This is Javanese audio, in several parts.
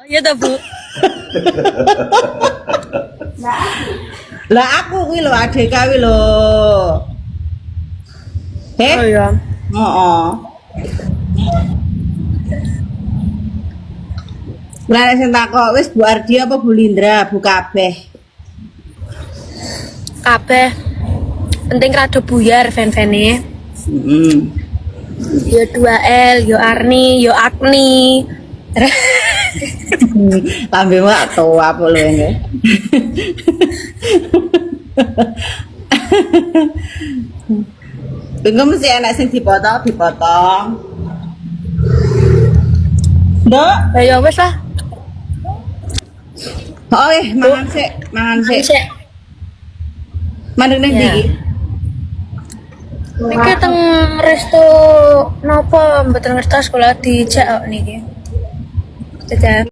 Iya toh, Bu. Lah aku kuwi lho adik kuwi lho. Oh iya. Heeh. Lah nek sing takok wis Bu Ardi apa Bu Lindra, Bu kabeh. Kabeh. Penting rada buyar fan-fane. Heeh. Yo 2L, yo Arni, yo Agni. Lambe mak tua apa lho ini. Tunggu mesti enak sing dipotong. Nduk, Ya wis lah. oh mangan sik. Sik. Mandeg ning ndi Ya. iki? Iki teng resto napa mboten ngertos kula dijak kok niki. Dadah.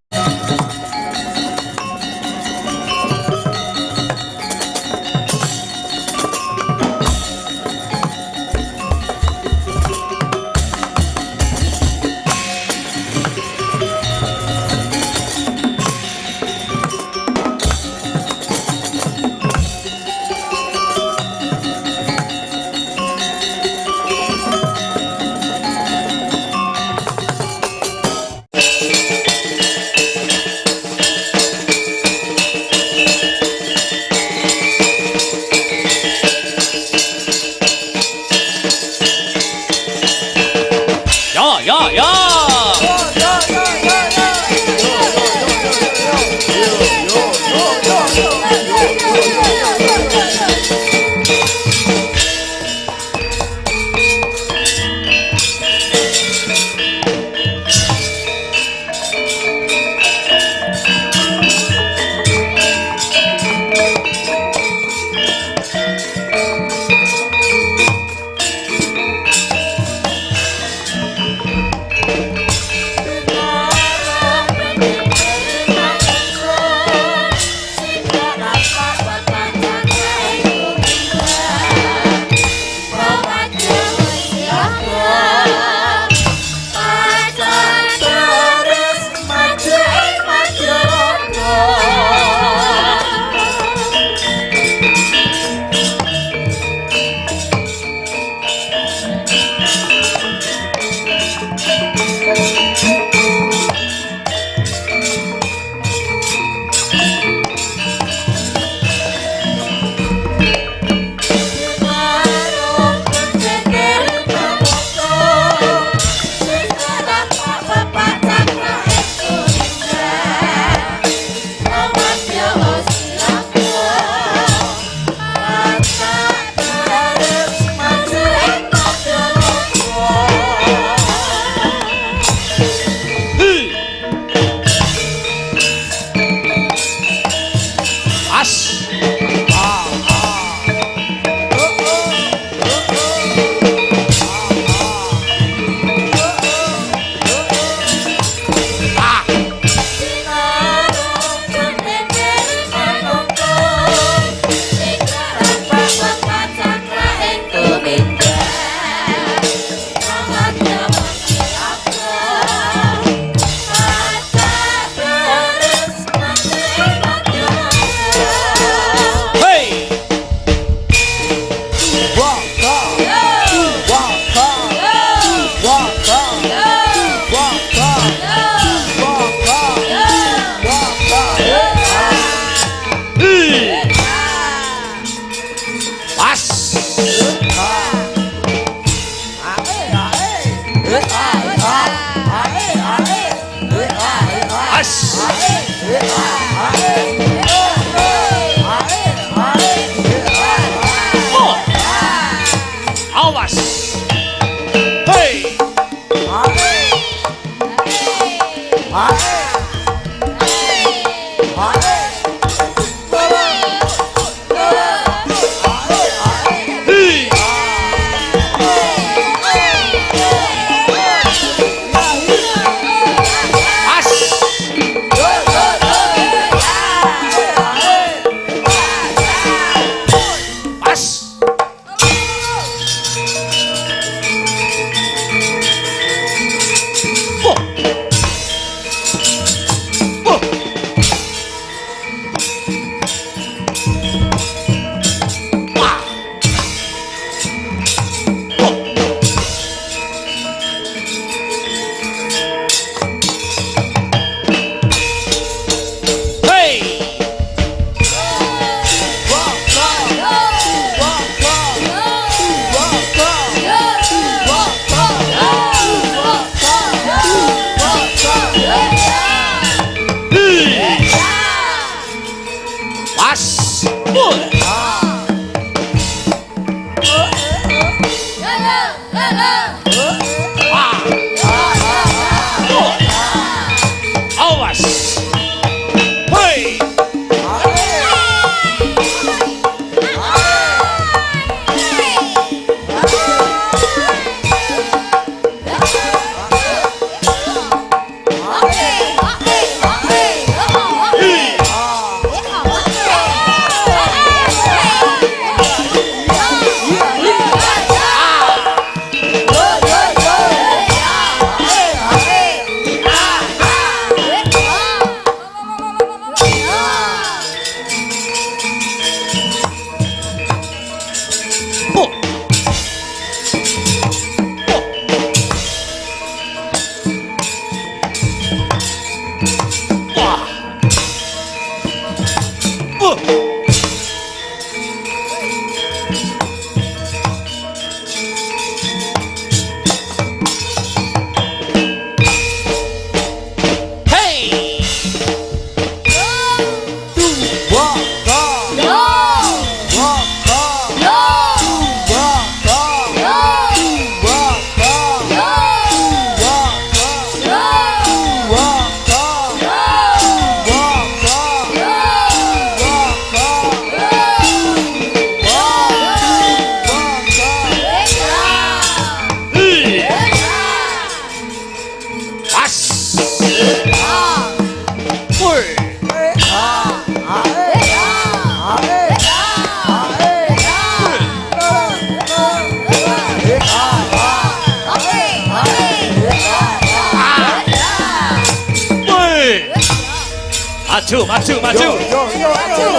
Maju, maju, maju.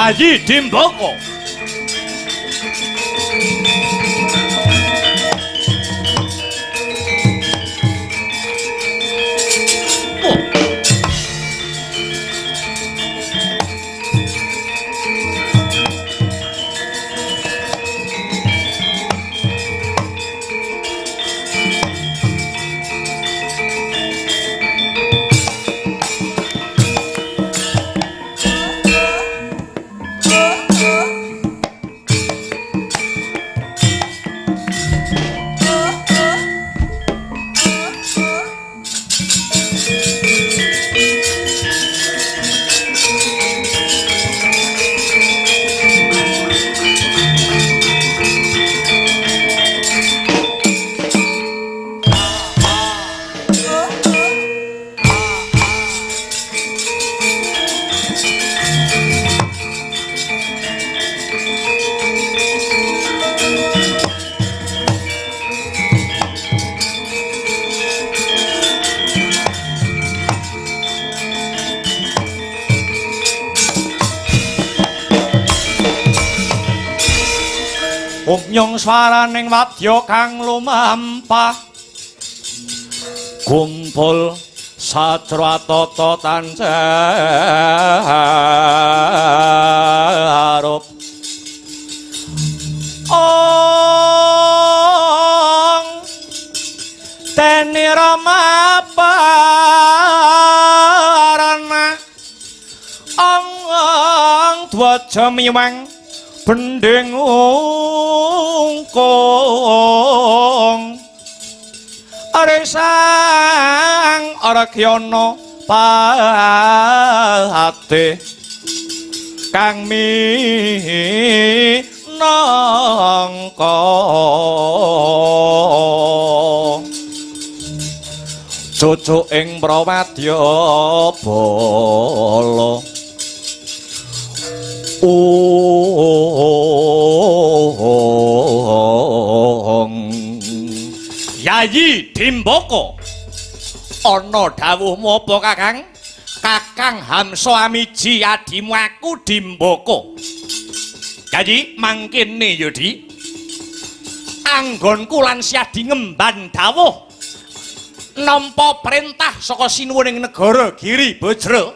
Yayi Dimboko. Nyong swaraning wadya kang lumampah kumpul sajratata tanjarup ong teni ramaparana ong dwaja miwang bendeng ungkung aresang aragyana pahate kang minangka cucuk ing prawadya bala Yayi Dimboko ana dawuhmu apa Kakang? Kakang Hamsa Amiji adimu aku Dimboko. Yayi mangkene ya Di. Anggonku lan siadi ngemban dawuh nampa perintah saka sinuwuning negara Giri Bajra.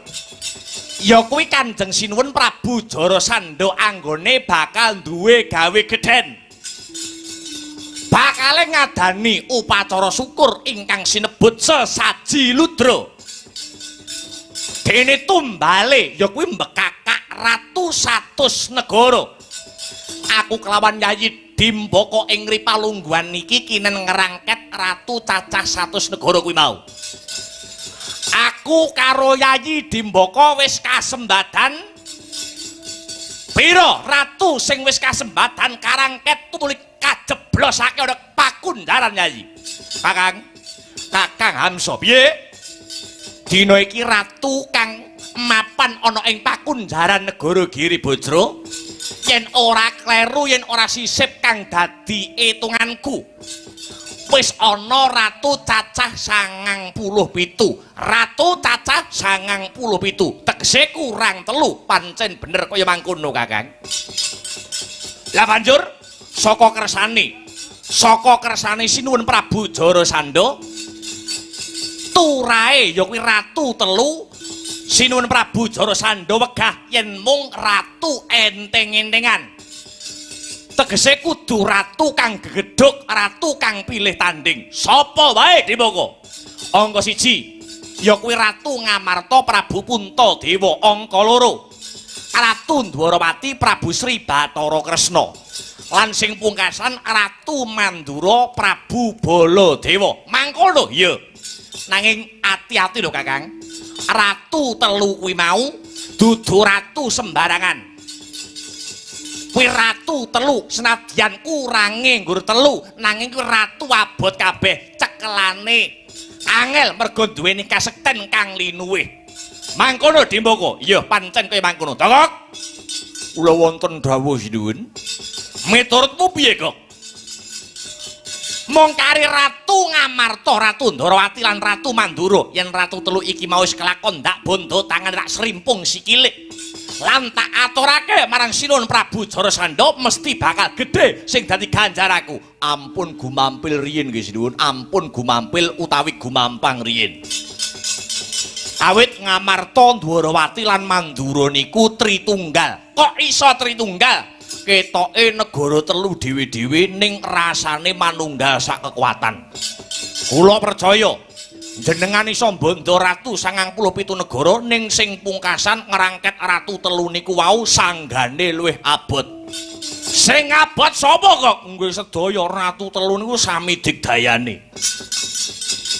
Ya kuwi Kanjeng Sinuwun Prabu Jarasandha anggone bakal duwe gawe gedhen. Bakale ngadani upacara syukur ingkang sinebut sesaji ludra. Dene tumbale ya kuwi mbekakak ratu satus negara. Aku kelawan Yayi Dimboko ing ripalungguhan niki kinen ngerangket ratu cacah 100 negara kuwi mau. Aku karo Yayi Dimboko wis kasembadan pira ratu sing wis kasembadan karangket tulik kajeblosake ana pakundaran Yayi. Kakang Hamsa piye? Dina iki ratu kang mapan ana ing pakunjaran negara Giri Bajra yen ora kleru yen ora sisip kang dadi etunganku. Wis ana ratu cacah 97. Ratu cacah 97. Tegese kurang 3 pancen bener kaya mangkono Kakang. Lah banjur saka kersane Sinuwun Prabu Jarasandha turahe ya kuwi ratu 3 Sinuwun Prabu Jarasandha wegah yen mung ratu enteng-entengan. Tegese kudu ratu kang gegedhuk, ratu kang pilih tanding. Sapa wae Dimboko? Angka 1 ya kuwi Ratu Ngamarta Prabu Puntadewa. Angka 2 Ratu Dwarawati Prabu Sri Bathara Kresna. Lan sing pungkasan Ratu Mandura Prabu Baladewa. Mangkono ya. Nanging ati-ati lho Kakang. Ratu 3 kuwi mau dudu ratu sembarangan. Kuwi ratu 3 senadyan kurange nggur 3 nanging kuwi ratu abot kabeh cekelane angel mergo duweni kasekten kang linuwih. Mangkono Dimboko. Iya pancen kaya mangkono. Tokok. Kula wonten dawuh sinuwun. Miturutmu piye kok? Mong kari Ratu Ngamarta, Ratu Ndarawati lan Ratu Mandura yen ratu 3 iki mau wis kelakon ndak bondo tangan rak serimpung sikile. lan tak aturake marang Sinuwun Prabu Jarasandha mesti bakal gedhe sing dadi ganjaraku. Ampun gumampil riyin nggih Sinuwun, ampun gumampil utawi gumampang riyin. Awit Ngamarta, Dwarawati lan Mandura niku tritunggal. Kok iso tritunggal? Ketoke negara telu dhewe-dhewe ning rasane manunggal sak kekuatan. Kula percaya jenengan iso mbondo ratu 97 negara ning sing pungkasan ngrangket ratu telu niku wau sanggane luwih abot. Sing abot sapa kok? Nggih sedaya ratu telu niku sami digdayane.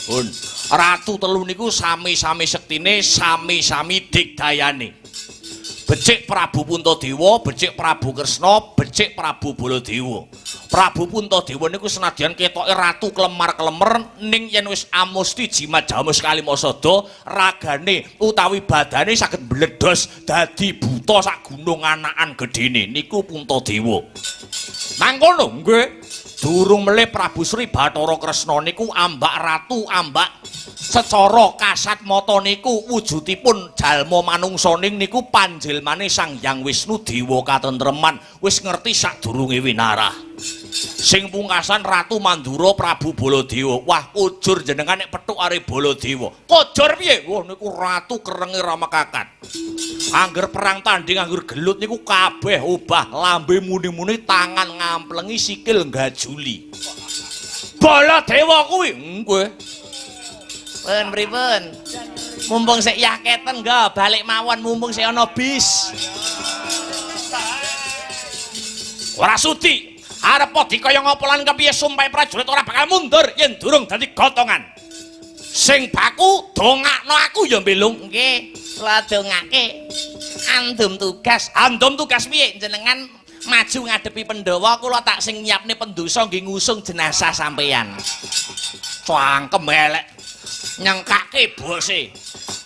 Pun ratu telu niku sami-sami sektine, sami-sami digdayane. Becik Prabu Puntadewa, becik Prabu Kresna, becik Prabu Baladewa. Prabu Puntadewa niku senadyan ketoke ratu kelemar-kelemer ning yen wis amusti jimat jamus kalimasada, ragane utawi badane saged mbledhos dadi buta sak gunung anakan gedene niku Puntadewa. Mangkono nggih. Durung melih Prabu Sri Bathara Kresna niku ambak ratu ambak secara kasat mata niku wujudipun jalma manungsaning niku panjilmane Sang Hyang Wisnu dewa katentreman wis ngerti sadurunge winarah. Sing pungkasan Ratu Mandura Prabu Baladewa. Wah kujur jenengan nek pethuk are Baladewa. Kujur piye? Wah niku ratu kerenge Ramakakat. Angger perang tanding angger gelut niku kabeh obah, lambe muni-muni, tangan ngamplengi, sikil nggajuli. Baladewa kuwi nggih. Pun pripun? Mumpung sik yaketen nggo balik mawon mumpung sik ana bis. Ora sudi. Arep dikaya ngapa lan kepiye sumpahe prajurit ora bakal mundur yen durung dadi gotongan. Sing baku dongakno aku ya mbelung. Nggih, kula dongake. Andum tugas piye jenengan maju ngadepi Pandhawa, kula tak sing nyiapne pendosa nggih ngusung jenazah sampeyan. Cangkem elek. Nyengkake bose.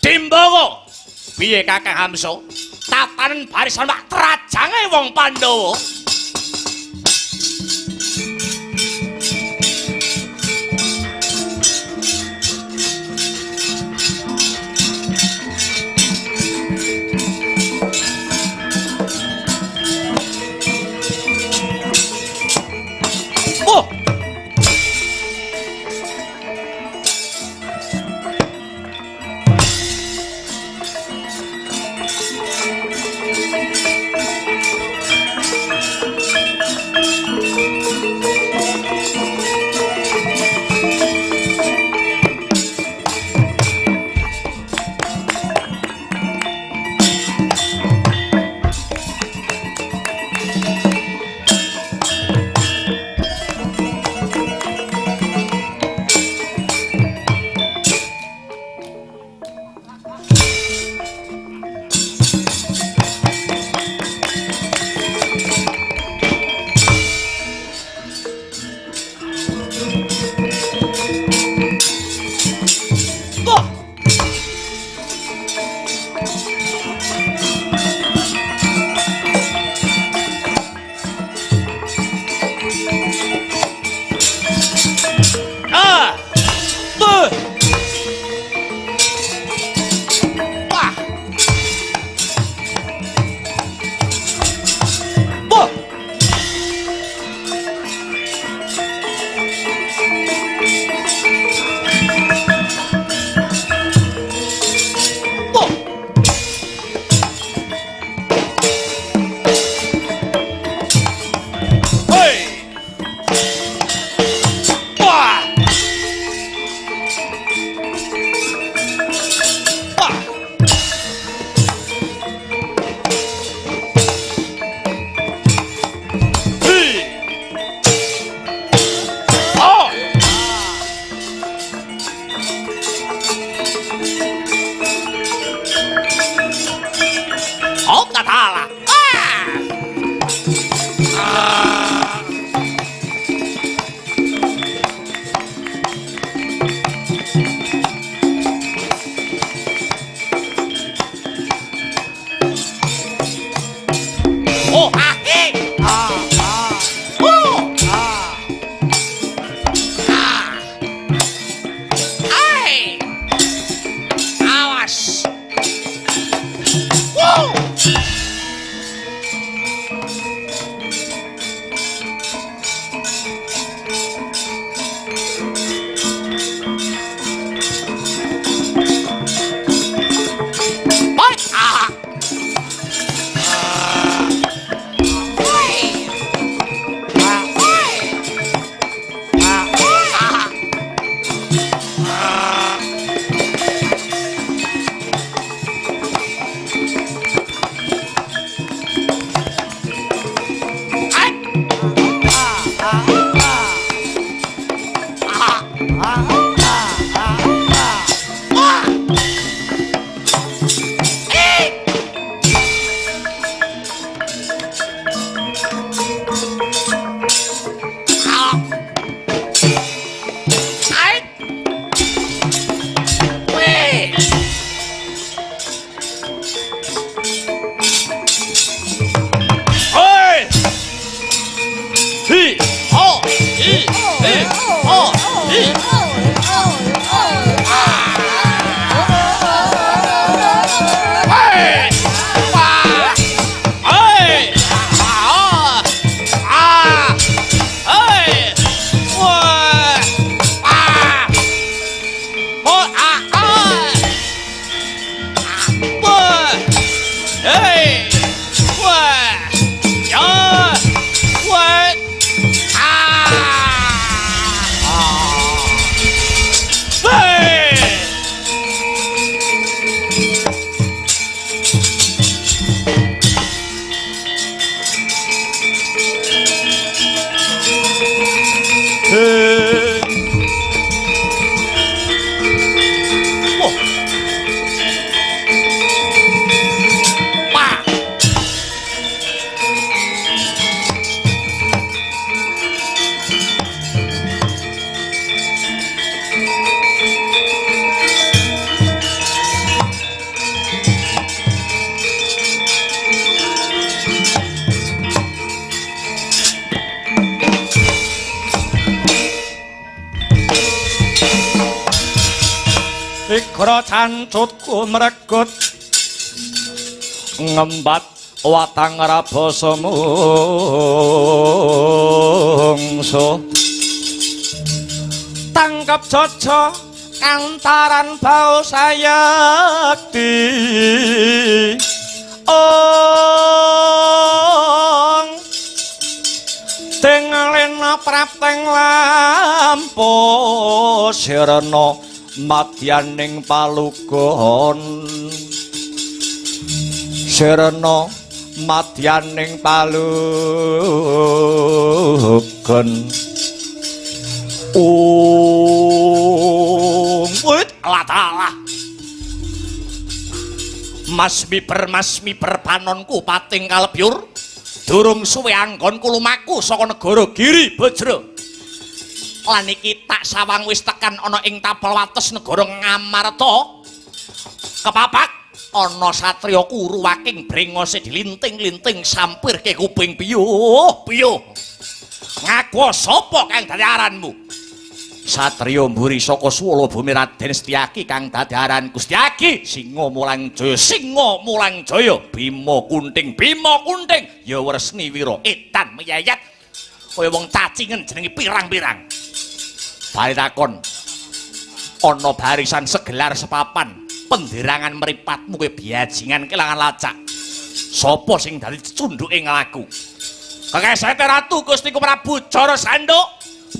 Dimbawa. Piye Kakang Hamsa? Tatanen barisan mak trajange wong Pandhawa. Hei. Wah. Ya. Wah. Ah. Hei. Hei. Wah. Wah. Ikra cancutku mregut ngembat watang rabasa mungsuh tangkep jaja kantaran bau sayakti ong tengalena prapteng lampu sirna madyaning palugon sirna madyaning palugon wit latala mas miber panonku pating kalebyur durung suwe anggonku lumaku saka negara Giri Bajra lan iki tak sawang wis tekan ana ing tapel wates negara Ngamarta kepapak ana satriya kuru waking brengose dilinting-linting sampirke kuping piyuh ngaku sapa kang dadi aranmu satriya mburi saka swala bumi Raden Setyaki kang dadi aran Gusti Agi Singa Mulang Jaya Bima Kunting ya Wresni Wira edan meyayat kaya wong cacingen jenenge pirang-pirang bali takon ana barisan segelar sepapan penderangan mripatmu kowe biajingan kelangan lacak sapa sing dadi cunduke nglaku kekesete ratu Gusti Prabu Jara Sanduk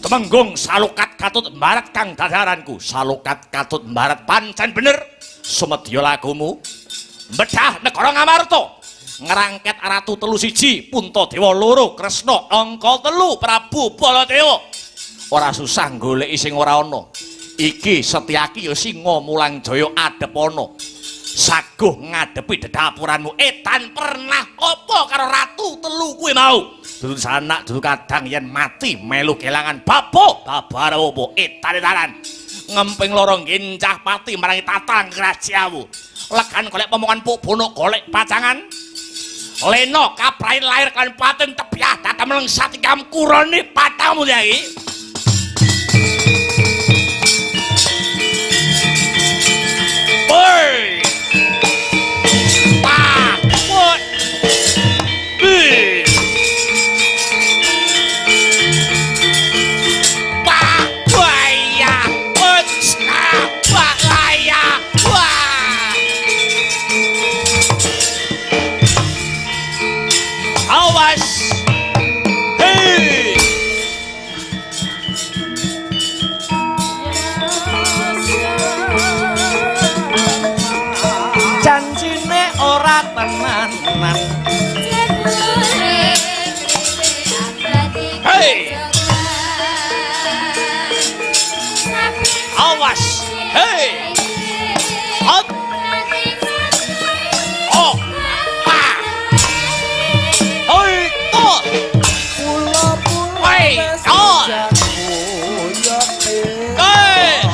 temenggung salukat katut mbarat kang dadaranku salukat katut mbarat pancen bener sumedya lagumu bedah negara Ngamarta ngerangket ratu telu siji Puntadewa loro Kresna angka telu Prabu Baladewa ora susah goleki sing ora ana iki Setyaki ya Singa Mulang Jaya adhep ana saguh ngadepi dedapuranmu edan pernah apa karo ratu telu kuwi mau dudu sanak dudu kadang yen mati melu kelangan babar apa edan ngemping loro ngencah pati marangi tatang krajamu legan golek pemongan puk bono golek pacangan leno kaprain lahir kan paten tepiah datang melengsat ikam kuroni patamu iki Oi! Wah! What? Wah! Waya! Wah! Laya! Wah! Awas! Hei! Janjine ora tenanan. Hei. Awas. Hei. Hot. Oh. Pa. Hoi. Oh. Hei. Oh. Hei.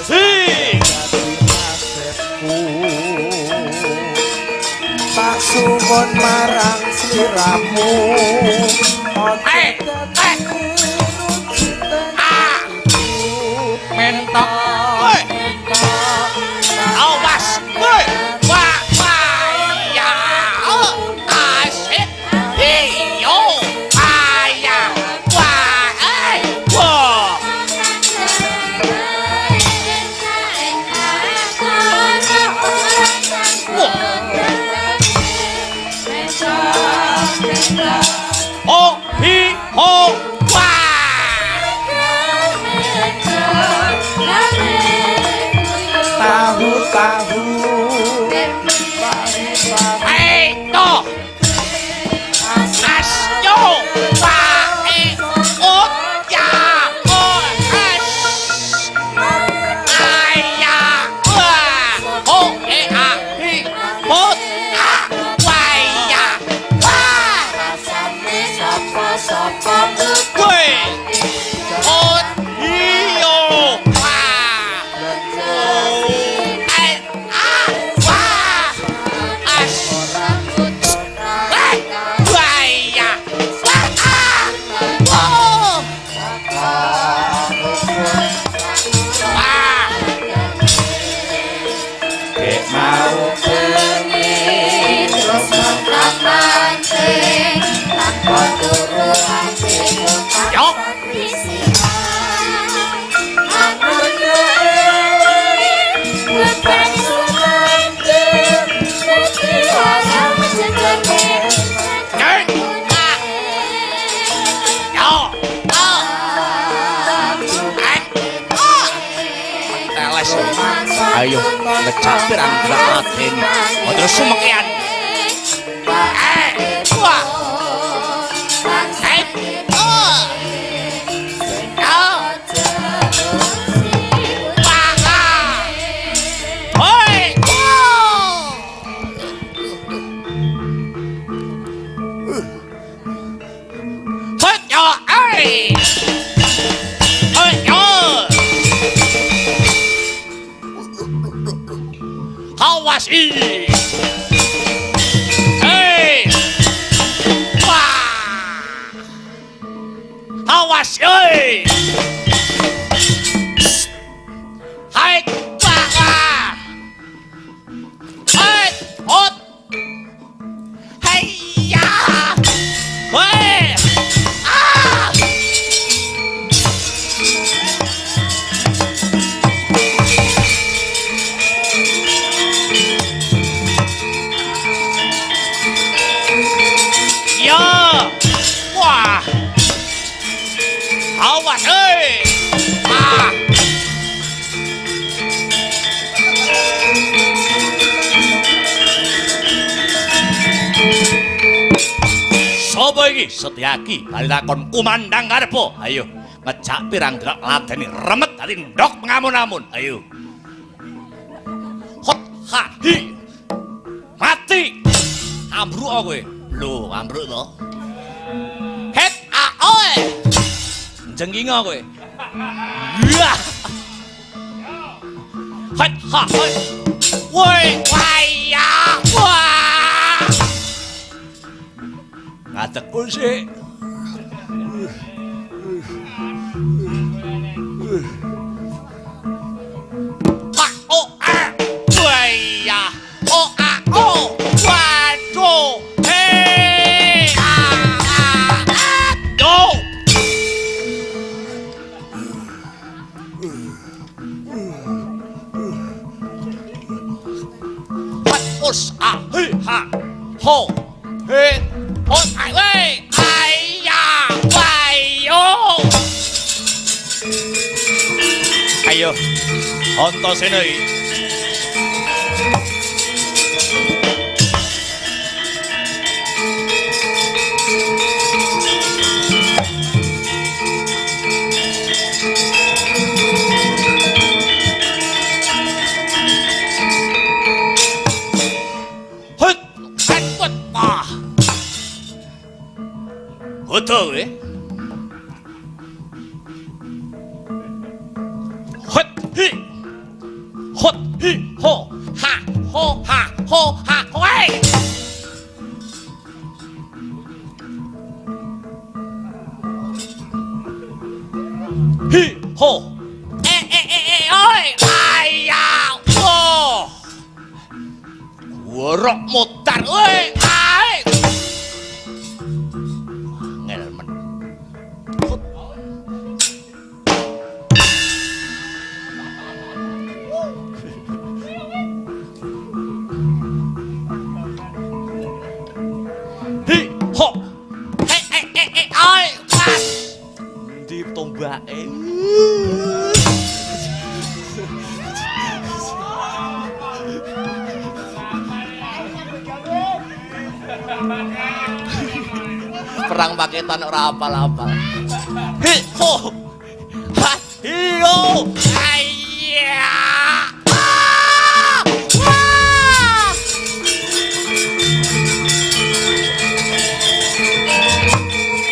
Hei. Tak suwun marang sliramu mentok woi awas woi wah ya asik iyo ayah wah wah Ayo Asyo Wae Ut Ya As Aya Wa Ho E A Hi Ut A Waya Wa Woi Ut Iyo Wa En A Wa As Waya Wa A Wo Dek mau Yo Ayo ngecap pirang-pirang atin terus sumekian wah Awas ini. Hei. Wah. Awas oi. Hai wah. Hai hot. Hai ya. Weh. Ah. Ya, wah, awas, ah, sopo iki Setyaki bali takon kumandang karepo. Ayo ngejak pirang delok ladeni remet dadi ndok ngamun-amun. Ayo. Hot ha hi. Mati. Ambruk kowe. Lho, ambruk to. Het a oe. Jengkinga kowe. Wah. Het ha hoi. Woi, waya. Wah. Ngadeg pun sih. Pak o a. Waya. O a o. Waduh. Us a he ha ho he os ai wei ai ya wai yo ayo onto senoi Betul eh? Hot hi ho ha wei hi ho oi ayah wo worok mutar wei ai ho ai pas di tombake Perang paketan ora apal-apal. Hi ho. Ha hi ho. Ayya. Ah! Wah!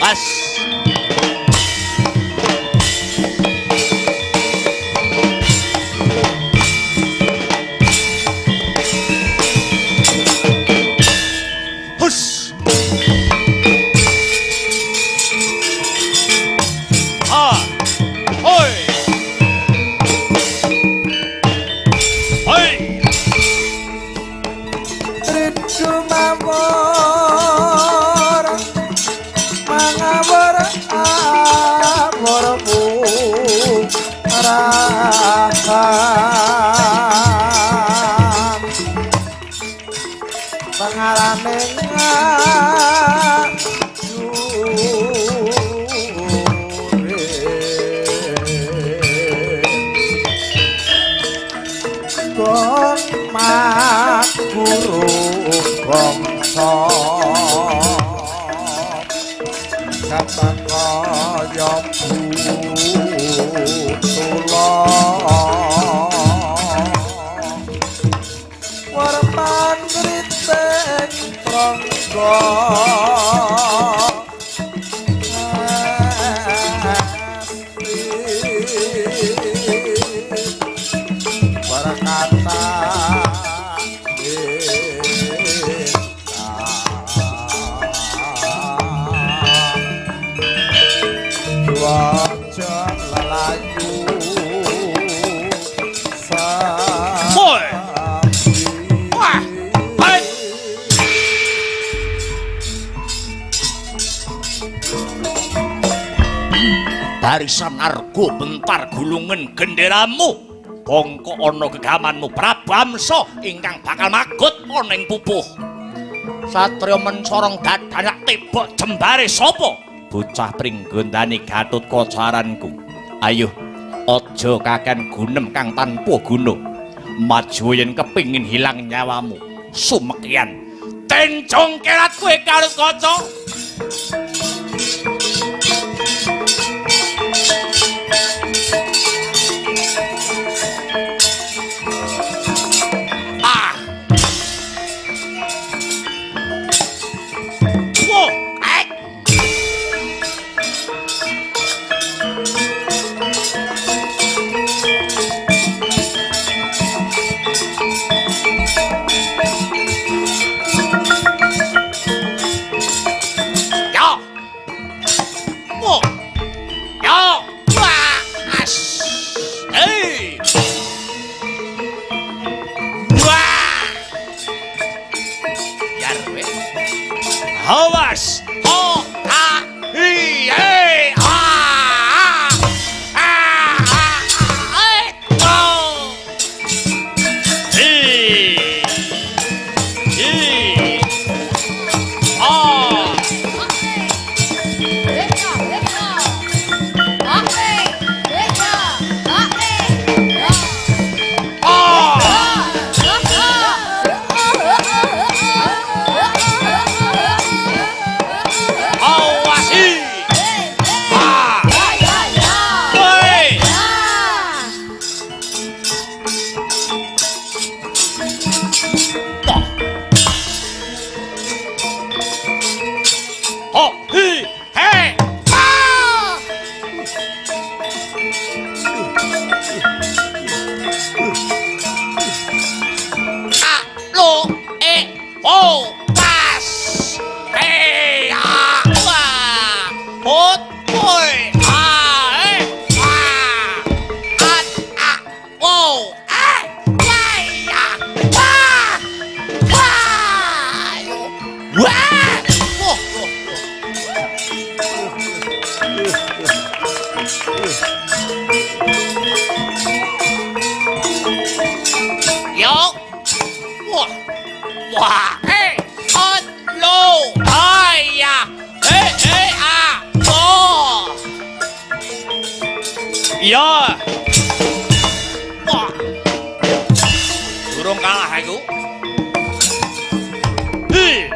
Pas. Hush. Ah. Hoi. Hoi. Rindu mawar mangawar amormu rahan pengarane kon mak guru bangsa kata kaya butula warman kriting prangga berkata cuaca lelayu Boy. Wah. Hai. Barisan argo bentar gulungan genderamu. Bongko ono gegamanmu Prabamsa ingkang bakal magut ana ing pupuh. Satria mencorong dadanak tebok jembare sapa? Bocah pringgondani Gatotkacaranku. Ayo, aja kaken gunem kang tanpa guna. Maju yen kepingin hilang nyawamu. Sumekyan. Tenjong kerat kowe Gatotkaca. Awas! Oh! Ah! Hi! Hey! Ah! Ah! Ah! Ah! Hey! Oh! Hi! Hi! Oh! Awas! Hi! Ah! Hey! Oh! Hi! Hey! Ah! Lo! Oh! Pas! Hey! Ah! Wah! Hot! Boy! Ah! Ah! At! Ah! Wow! Ah! Yay! Ah! Wah! Wah! Wah! Wah! Yo! Wah! Wah! Hey! On! Low! Ay! Ah! Hey! Hey! Ah! Oh! Iya! Wah! Durung kalah aku. Hi!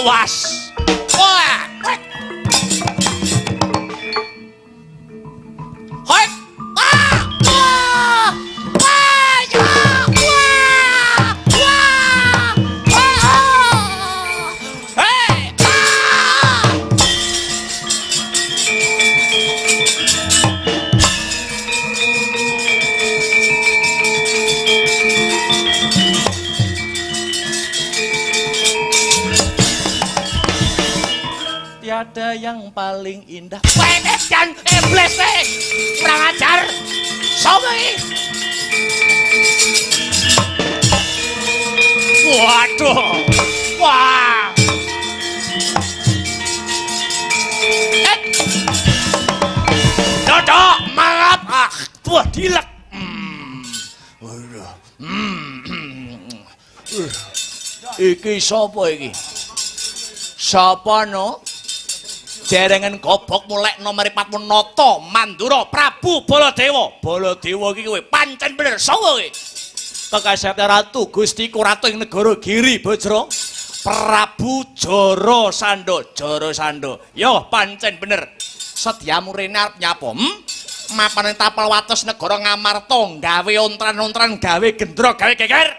awas. Wah, wek. Hoi. Ah! Wah! Wah! Ya! Wah! Wah! Wah! Hei! Ah! Tiada yang paling indah. Penet dan iblis nih. Kurang ajar. Sobi. Waduh. Wah. Dodo, maaf. Ah, buah dilek. Iki sapa iki? Sapa no? Jerengan gobok mulai nomor 4 Noto Mandura Prabu Baladewa. Baladewa iki kowe pancen bener sapa kowe? Kekasihane ratu Gustiku ratu ing negara Giri Bajra Prabu Jara Sanda. Jara Sanda. Yo pancen bener. Sediamu rene arep nyapa? Mapan tapel wates negara Ngamarta gawe ontran-ontran gawe gendro gawe geger.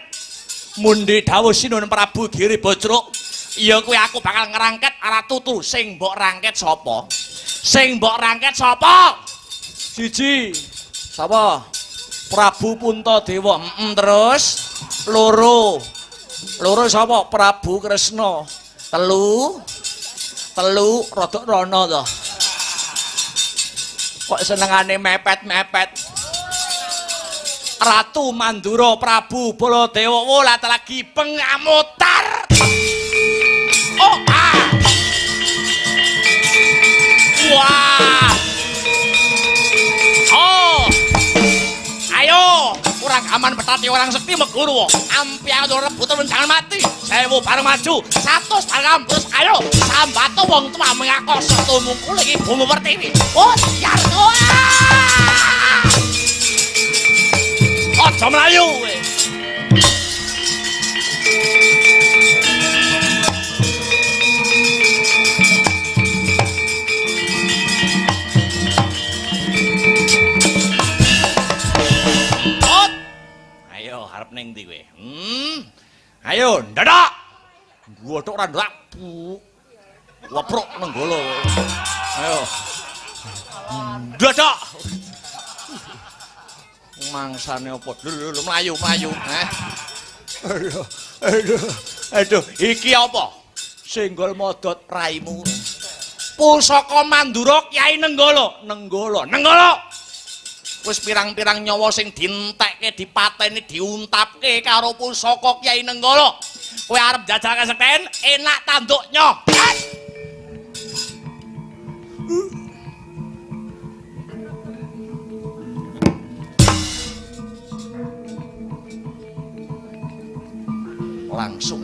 Mundi dawuh Sinuhun Prabu Giri Bajra. Iya kuwi aku bakal ngerangket ratu tu. Sing mbok rangket sapa? Sing mbok rangket sapa? Siji. Sapa? Prabu Puntadewa. Terus loro. Loro sapa? Prabu Kresna. Telu rodok rono to. Kok senengane mepet-mepet. Ratu Mandura Prabu Baladewa. Oh, lagi pengamutar. Oh, ah. Wah. Oh. Ayo, kurang aman petati orang sekti meguru. Ampi aku rebutan jangan mati. Sewu bareng maju. 100 bareng terus ayo. Sambato wong tua mengakos satu mungkul lagi bumbu pertiwi. Oh, siar. Ojo melayu. Harap neng ndi kowe. Ayo, dadak. Godhok ra ndak. Woprok nang golo. Ayo. Dadak. Mangsane opo? Lho mlayu. Aduh, iki apa? Senggol modot raimu. Pusaka Mandura Kyai Nenggala. Wis pirang-pirang nyawa sing dientekke dipateni diuntapke karo pusaka Kyai Nenggala. Kowe arep jajal kasekten enak tanduk nyopet. Langsung.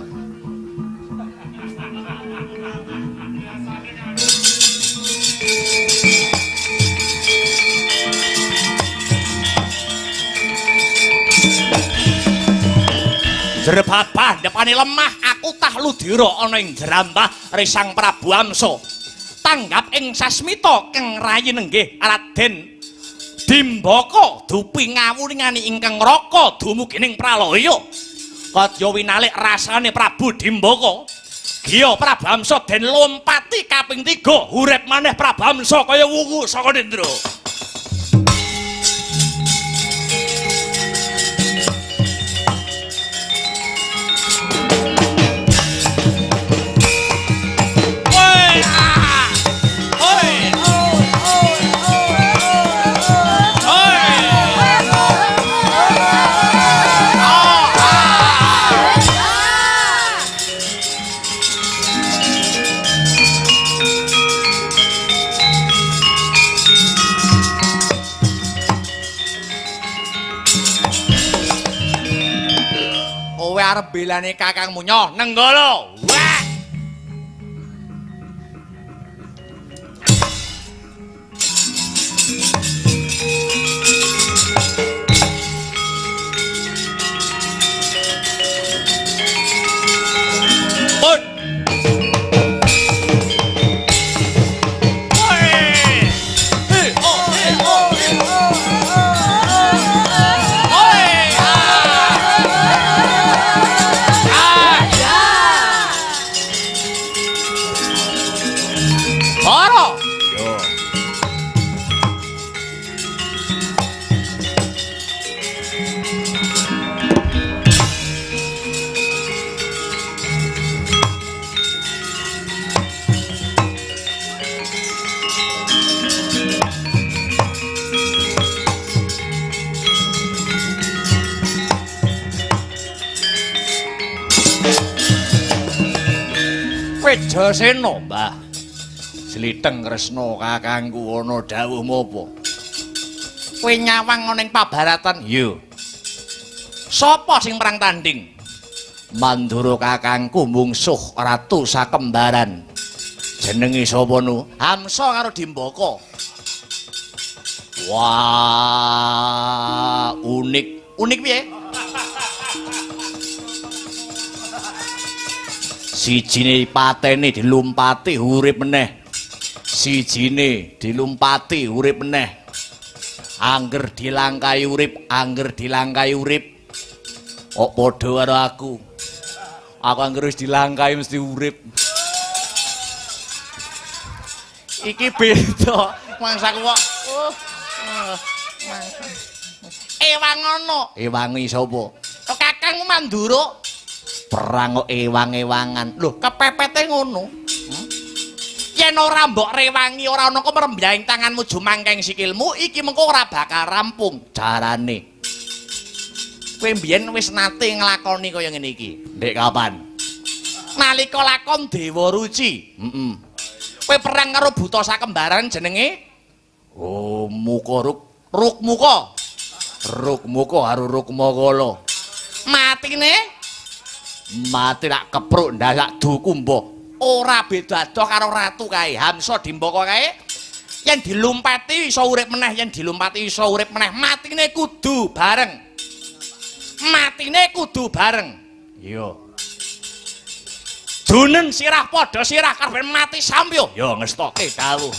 Jrebabah depane lemah aku tah ludira ana ing jerambah Risang Prabu Amsa. Tanggap ing sasmita keng rayi nenggih Raden Dimbaka dupi ngawuningani ingkang raka dumugining pralaya. Kadya winalik rasane Prabu Dimbaka. Giya Prabu Amsa den lompati kaping 3 urip maneh Prabu Amsa kaya wuwu saka Nendra. Arep belane kakangmu nyoh Nenggala. Wah. Pun. Wejasena, Mbah. Slitheng Kresna kakangku ana dawuh apa? Kowe nyawang ana ing pabaratan? Yo. Sapa sing perang tanding? Mandura kakangku mungsuh ratu sakembaran. Jenenge sapa nu? Hamsa karo Dimbaka. Wah, unik. Unik piye? Sijine patene dilumpati urip meneh. Sijine dilumpati urip meneh. Angger dilangkai urip, kok padha karo aku. Aku angger wis dilangkai mesti urip. Iki beda. Mangsaku kok ewang ngono. Ewangi sapa? Kakangmu Mandura. Perang kok ewang-ewangan. Lho, kepepete ngono. Yen ora mbok rewangi ora ana kok merembyaing tanganmu jumangkeng sikilmu, iki mengko ora bakal rampung jarane. Kowe mbiyen wis nate nglakoni kaya ngene iki. Ndek kapan? Nalika lakon Dewa Ruci. Kowe perang karo buta sakembaran jenenge Rukmuka. Rukmuka karo Rukmakala. Mati nak kepruk ndasak Dukumba. Ora beda adoh karo ratu kae. Hamsa Dimbaka kae yen dilumpati iso urip meneh, yen dilumpati iso urip meneh. Matine kudu bareng. Iya. Dunen sirah padha sirah karben mati sampyo. Ya ngestoke dawuh.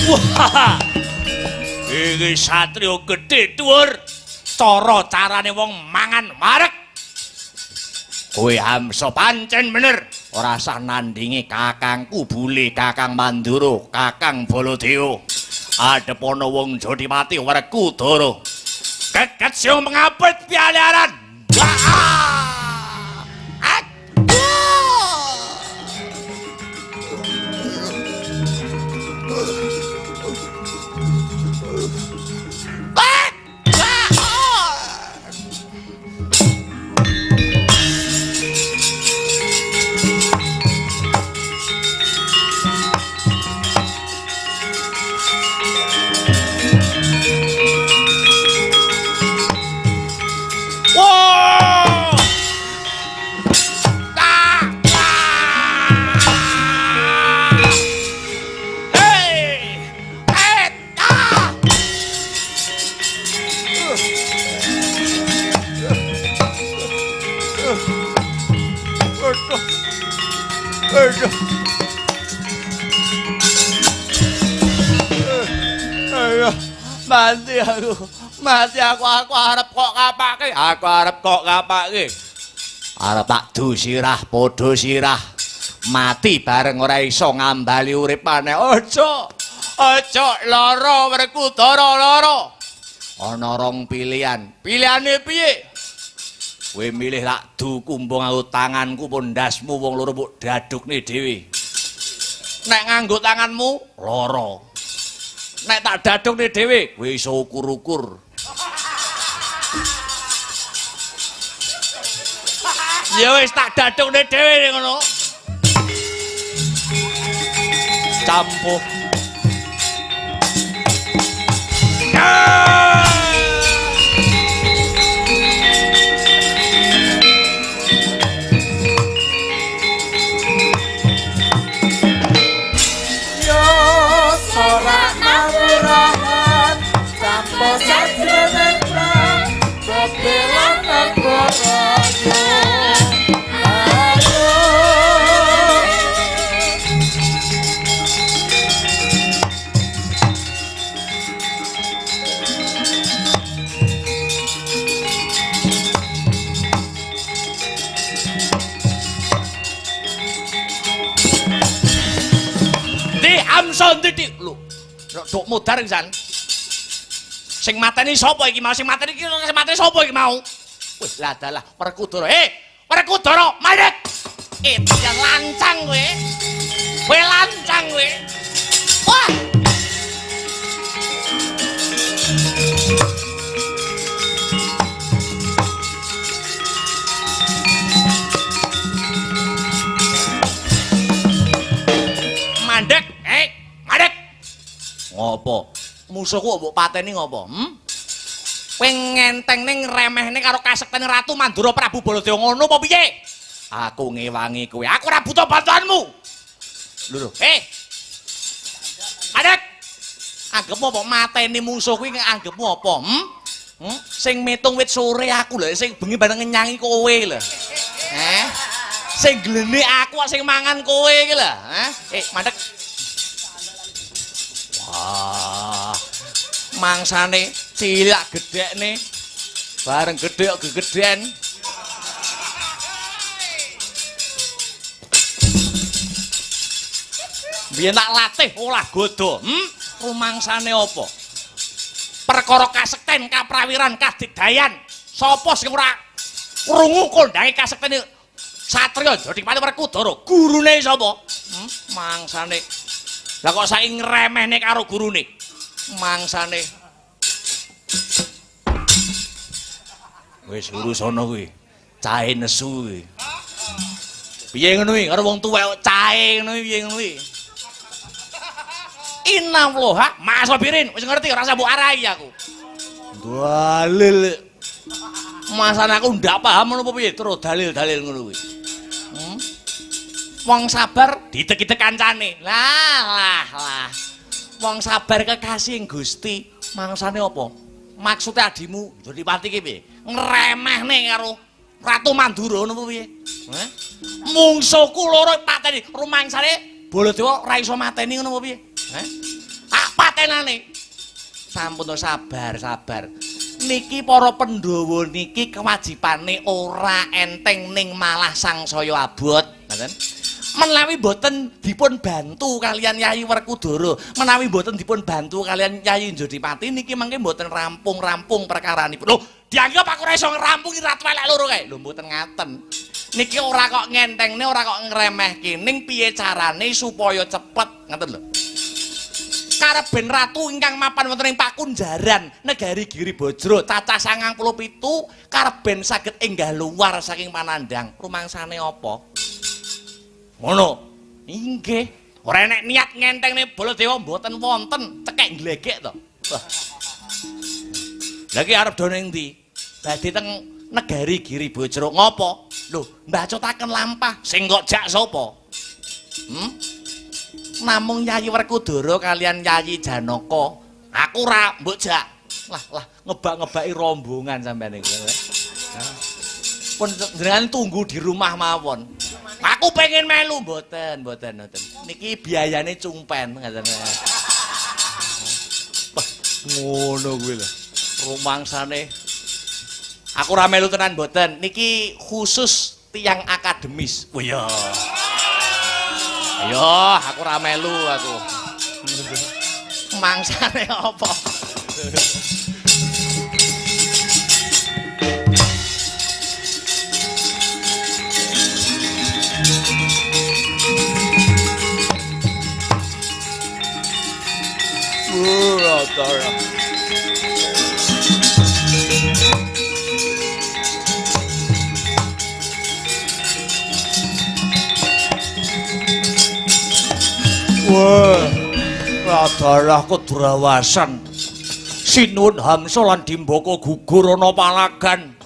Wah, iki satriya gedhe dhuwur. Cara-carane wong mangan marek. Kowe Hamsa pancen bener. Ora sah nandingi kakangku Bule, Kakang Mandura, Kakang Baladewa. Adep ana wong Jodimati Werkudara. Keket sing mengapit pialaran. Mati aku arep kok kapake. Arep tak du sirah padha sirah. Mati bareng ora iso ngambali urip maneh. Aja lara Werkudara lara. Ana rong pilihan. Pilihane piye? Kowe milih tak du kumbung nganggo tanganku pondasmu wong loro mbok dadukne dhewe. Nek nganggo tanganmu lara. Nek tak dadukne dhewe kowe iso ukur-ukur. Ya wis tak dadukne dhewe ngono. Campuh. Sondidik lho. Dok mudar pisan. Sing mateni sapa iki mau? Sing mateni sapa iki mau? Wis lah dalah Werkudara. Werkudara, mandek. Jangan lancang kowe. Kowe lancang kowe. Wah. Mandek, mandek. Ngopo? Musuhku mbok pateni ngopo? Ngenteng ning remehne karo kasektene Ratu Mandura Prabu Baladewa ngono apa piye? Aku ngewangi kowe. Aku ora butuh bantuanmu. Lho. Mandek. Anggepmu apa mateni musuh kuwi anggepmu apa? Sing metung wit sore aku lho, sing bengi bareng ngenyangi kowe lho. Sing glene aku sing mangan kowe iki lho. Mandek. Wah. Mangsane cilak gedhekne. Bareng gedhe kok gegedhen. Biyen tak latih olah godo. Rumangsane apa? Perkara kasekten, kaprawiran, kadigdayan. Sapa sing ora krungu kondange kasektene Satriya Jodhipati Werkudara? Gurune sapa? Mangsane. Lah kok saiki ngremehne karo gurune? Mangsane. Wis urusana kuwi. Cahe nesu kuwi. Piye ngono kuwi karo wong tuwek kok cahe ngono piye ngono kuwi? Innallaha ma'asabirin. Wis ngerti ora usah mbok arahi aku. Dalil. Masane aku ndak paham ngono apa piye terus dalil-dalil ngono kuwi. Wong sabar didek-idek kancane. Lah. Wong sabar kekasih Gusti, mangsane apa? Maksude adimu Jodhipati ki piye? Ngremehne karo Ratu Mandura ngono piye? Mungsuhku loro pateni, rumangsane Baladewa ora iso mateni ngono piye? Tak patenane. Sampun sabar. Niki para Pandhawa niki kewajibane ora enteng ning malah sangsaya abot, ngoten. Menawi boten dipun bantu kalian Yayi Werkudara, menawi boten dipun bantu kalian Yayi Jodhipati niki mangke boten rampung perkaranipun. Lho, dianggap aku ora iso ngrampungi ratu elek loro kae. Lho mboten ngaten. Niki ora kok ngentengne, ora kok ngremehke, ning piye carane supaya cepet, ngoten lho. Kareben ratu ingkang mapan wonten ing Pakunjaran negari Giribajra cacah 97 kareben saged enggah luar saking panandang. Rumangsane apa? Ngono. Inggih. Ora enek niat ngentengne Baladewa mboten wonten, cekek glegek to. Wah. Lah iki arep do ning ndi? Badhe teng negari Giribajra ngopo? Lho, mbacutaken lampah sing kok jak sapa? Namung Yayi Werkudara kalian Yayi Janaka. Aku ora mbok jak. Lah ngebak-ngebaki rombongan sampeyan iki. Pun jenengan tunggu di rumah mawon. Aku pengen melu mboten. Niki biayane cumpen ngaten. Wah, ngono kuwi lho. Rumangsane aku ora melu tenan mboten. Niki khusus tiyang akademis. Oh ya. Ayo, aku ora melu aku. Mangsane apa? Tara. Wah, Radharah Kedrawasan. Sinuwun Hamsa lan Dimbaka gugur ana palagan.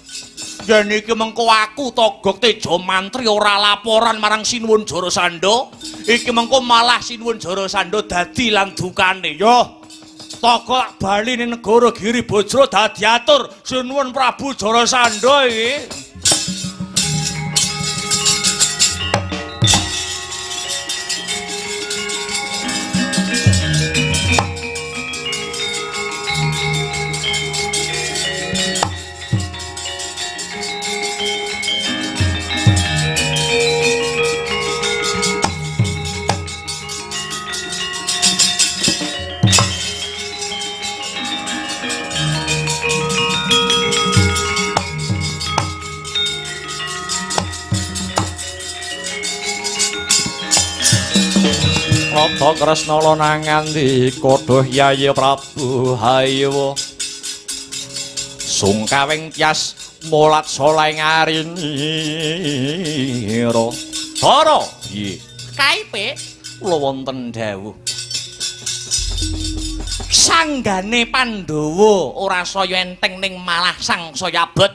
Yen iki mengko aku Togog Teja Mantri ora laporan marang Sinuwun Jarasandha, iki mengko malah Sinuwun Jarasandha dadi lan dukane. Yo, Togog bali ning negara Giribajra dadi atur Sinuwun Prabu Jarasandha iki. Nata Kresna nanganti kodhoh Yayi Prabu Haywa sungkawing tias molat soleh ngarinira Bara piye kaipe kula wonten dawuh sanggane Pandhawa ora saya enteng ning malah sangsaya abot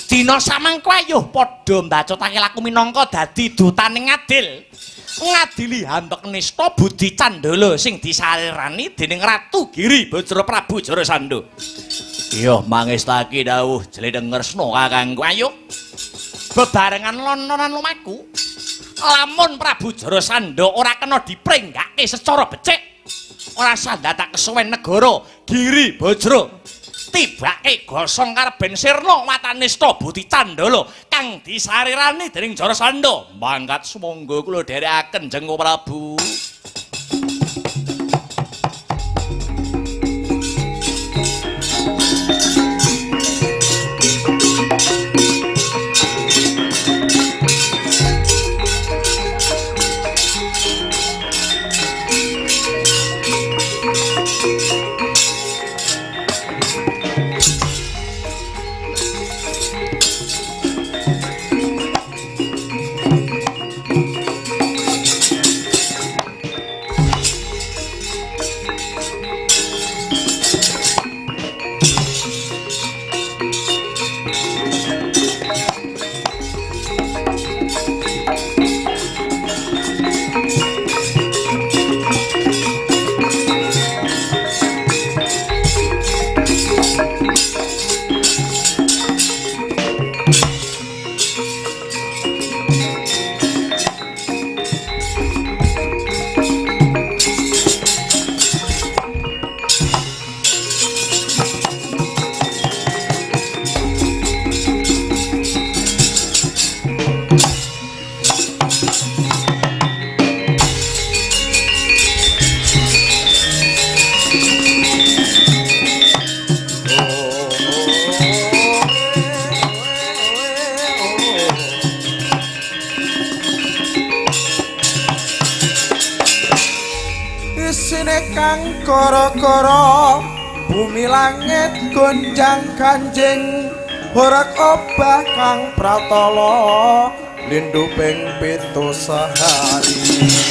dina samangka ayuh padha mbacotake laku minangka dadi dutaning adil ngadili Handok Nista Budi Candala sing disalirani dening Ratu Giri Bajra Prabu Jarasandha. Iya mangestake dawuh Jledeng Kresna kakangku ayo. Bebarengan lononan lumaku. Lamun Prabu Jarasandha ora kena diprenggake secara becik, ora sandatak kesuwen negara Giri Bajra. Tibake gosong kareben sirna Watanista Budi Candala kang disarirani dening Jarasandha. Mangkat sumangga kula dherekaken Jeng Prabu. Kara-kara bumi langit gonjang kanjing horak obah kang pratala lindhu ping 7 sehari.